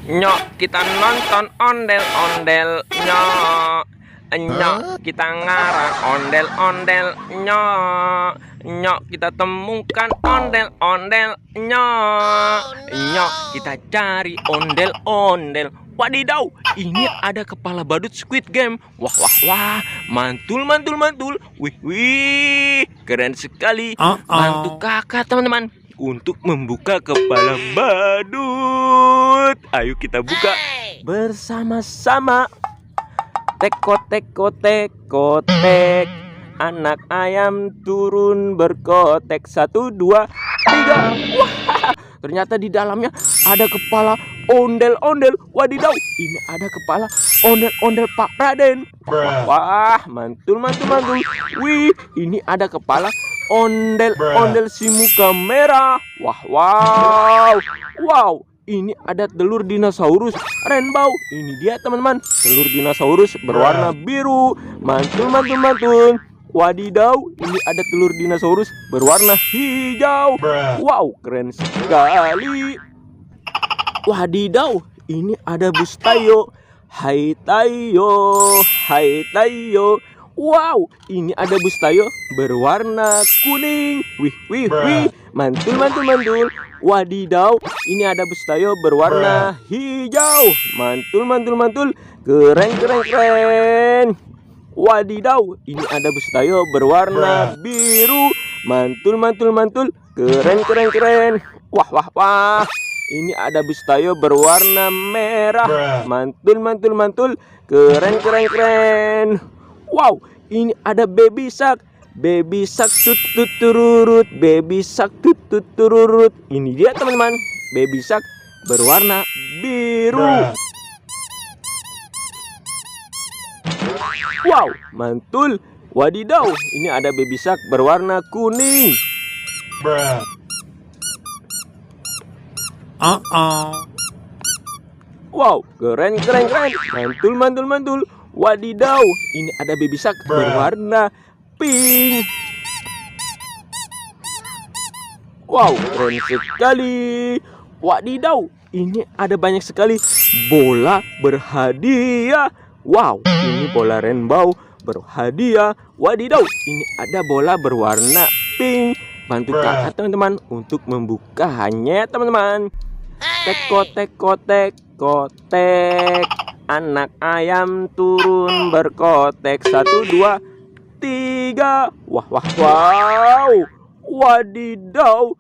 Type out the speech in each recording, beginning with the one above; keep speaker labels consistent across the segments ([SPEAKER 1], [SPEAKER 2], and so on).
[SPEAKER 1] Nyok, kita nonton ondel-ondel. Nyok, nyok, kita ngarang ondel-ondel. Nyok, nyok, kita temukan ondel-ondel. Nyok, nyok, kita cari ondel-ondel. Wadidaw, ini ada kepala badut Squid Game. Wah, wah, wah, mantul, mantul, mantul. Wih, wih, keren sekali. Bantu kakak, teman-teman, untuk membuka kepala badut. Ayo kita buka bersama-sama. Teko, teko, teko, tek. Anak ayam turun berkotek. 1, 2, 3. Wah, ternyata di dalamnya ada kepala ondel-ondel. Wadidaw, ini ada kepala ondel-ondel Pak Raden. Wah, wah, mantul, mantul, mantul. Wih, ini ada kepala ondel-ondel si muka merah. Wah, wow, wow. Ini ada telur dinosaurus rainbow. Ini dia, teman-teman, telur dinosaurus berwarna biru. Mantul, mantul, mantul. Wadidaw, ini ada telur dinosaurus berwarna hijau. Wow, keren sekali. Wadidaw, ini ada bus Tayo. Hai Tayo, hai Tayo. Wow, ini ada bus Tayo berwarna kuning. Wih, wih, wih. Mantul, mantul, mantul. Wadidaw, ini ada bus Tayo berwarna hijau. Mantul, mantul, mantul. Keren, keren, keren. Wadidaw, ini ada bus Tayo berwarna biru. Mantul, mantul, mantul. Keren, keren, keren. Wah, wah, wah. Ini ada bus Tayo berwarna merah. Mantul, mantul, mantul. Keren, keren, keren. Wow, ini ada baby shark. Baby shark tut tut tururut. Baby shark tut tut tururut. Ini dia, teman-teman, baby shark berwarna biru. Wow, mantul. Wadidaw, ini ada baby shark berwarna kuning. Wow, keren, keren, keren. Mantul, mantul, mantul. Wadidaw, ini ada baby shark berwarna pink. Wow, keren sekali. Wadidaw, ini ada banyak sekali bola berhadiah. Wow, ini bola rainbow berhadiah. Wadidaw, ini ada bola berwarna pink. Bantu kakak, teman-teman, untuk membukanya, teman-teman. Teko, teko, teko, tek. Anak ayam turun berkotek. 1, 2, 3. Wah, wah, wow. Wadidaw,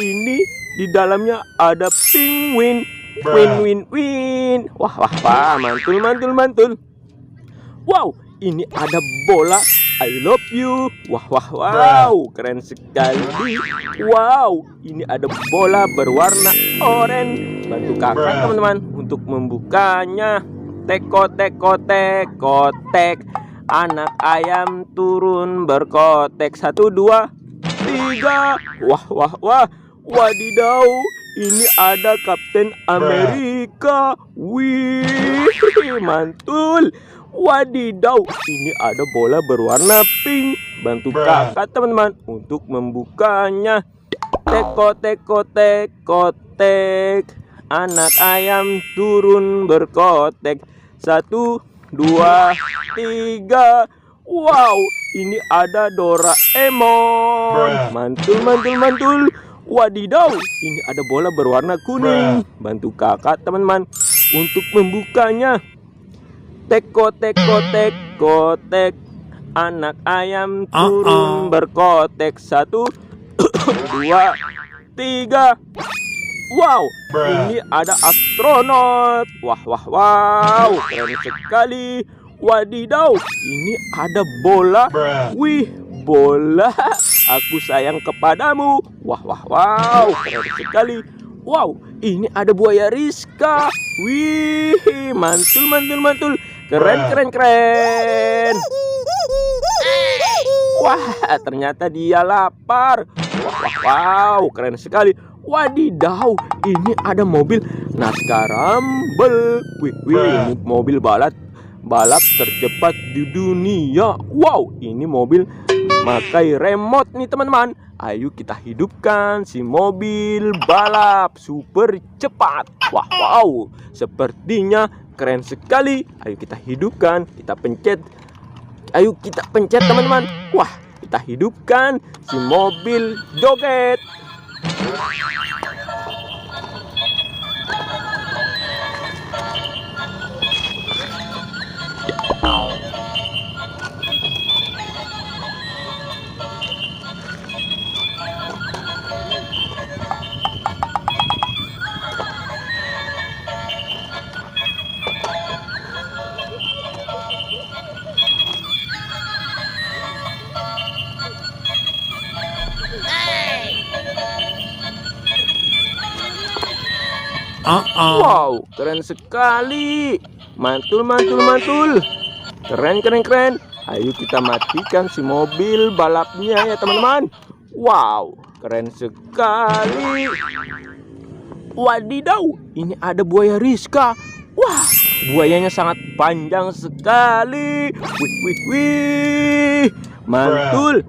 [SPEAKER 1] ini di dalamnya ada penguin. Win, win, win. Wah, wah, wah. Mantul, mantul, mantul. Wow, ini ada bola I love you. Wah, wah, wow. Keren sekali. Wow, ini ada bola berwarna oranye. Bantu kakak, teman-teman, untuk membukanya. Teko, teko, teko, tek. Anak ayam turun berkotek. 1, 2, 3. Wah, wah, wah. Wadidaw, ini ada Kapten Amerika. Wih, mantul. Wadidaw, ini ada bola berwarna pink. Bantu kakak, teman-teman, untuk membukanya. Teko, teko, teko, tek. Anak ayam turun berkotek. 1, 2, 3. Wow, ini ada Doraemon. Mantul, mantul, mantul. Wadidaw, ini ada bola berwarna kuning. Bantu kakak, teman-teman, untuk membukanya. Teko, teko, teko, tek. Anak ayam turun berkotek. 1, 2, 3. Wow, ini ada astronot. Wah, wah, wow. Keren sekali. Wadidaw, ini ada bola. Wih, bola. Aku sayang kepadamu. Wah, wah, wow. Keren sekali. Wow, ini ada buaya Rizka. Wih, mantul, mantul, mantul. Keren, keren, keren. Wah, ternyata dia lapar. Wah, wah, wow. Keren sekali. Wadidaw, ini ada mobil NASCAR Rumble. Wih, wih, ini mobil balap tercepat di dunia. Wow, ini mobil pakai remote nih teman-teman. Ayo kita hidupkan si mobil balap super cepat. Wow, sepertinya keren sekali. Ayo kita hidupkan, kita pencet. Ayo kita pencet teman-teman. Wah, kita hidupkan si mobil joget. Wow, keren sekali. Mantul. Keren. Ayo kita matikan si mobil balapnya ya teman-teman. Wow, keren sekali. Wadidaw, ini ada buaya Rizka. Wah, buayanya sangat panjang sekali. Wih. Mantul.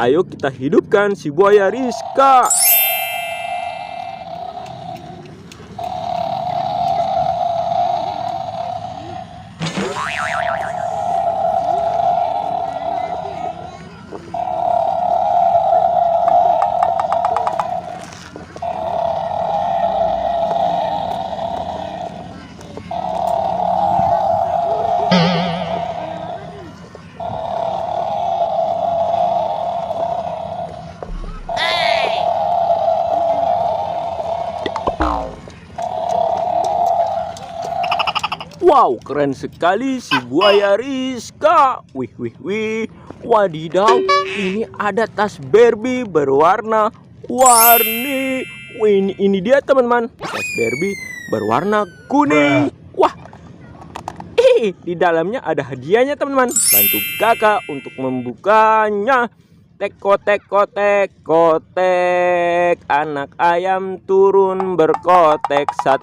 [SPEAKER 1] Ayo kita hidupkan si buaya Rizka. Wow, keren sekali si buaya Rizka. Wih. Wadidaw, ini ada tas Barbie berwarna warni. Wih, ini dia teman-teman. Tas Barbie berwarna kuning. Wah. Di dalamnya ada hadiahnya teman-teman. Bantu kakak untuk membukanya. Kotek. Anak ayam turun berkotek. 1,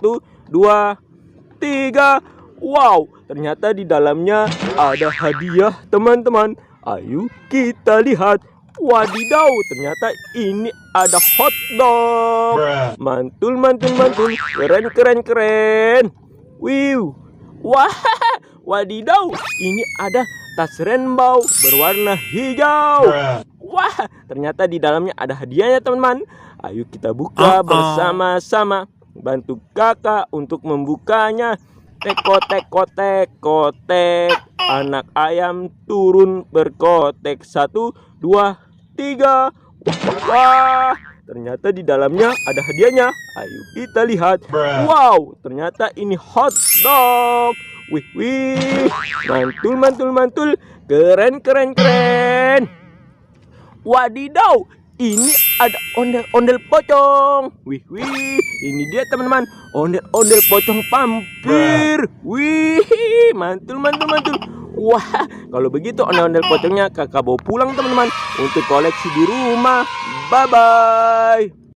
[SPEAKER 1] 2, 3. Wow, ternyata di dalamnya ada hadiah teman-teman. Ayo kita lihat. Wadidaw, ternyata ini ada hotdog. Mantul. Keren. Wah, wadidaw, ini ada tas rainbow berwarna hijau. Wah, ternyata di dalamnya ada hadiahnya teman-teman. Ayo kita buka bersama-sama. Bantu kakak untuk membukanya. Kotek. Anak ayam turun berkotek. 1, 2, 3. Wah, ternyata di dalamnya ada hadiahnya. Ayo kita lihat. Wow, ternyata ini hotdog. Wih. Mantul. Keren. Wadidaw, ini ada ondel-ondel pocong. Wih. Ini dia teman-teman, ondel-ondel pocong vampir. Wih, mantul. Wah, kalau begitu ondel-ondel pocongnya kakak bawa pulang teman-teman untuk koleksi di rumah. Bye-bye.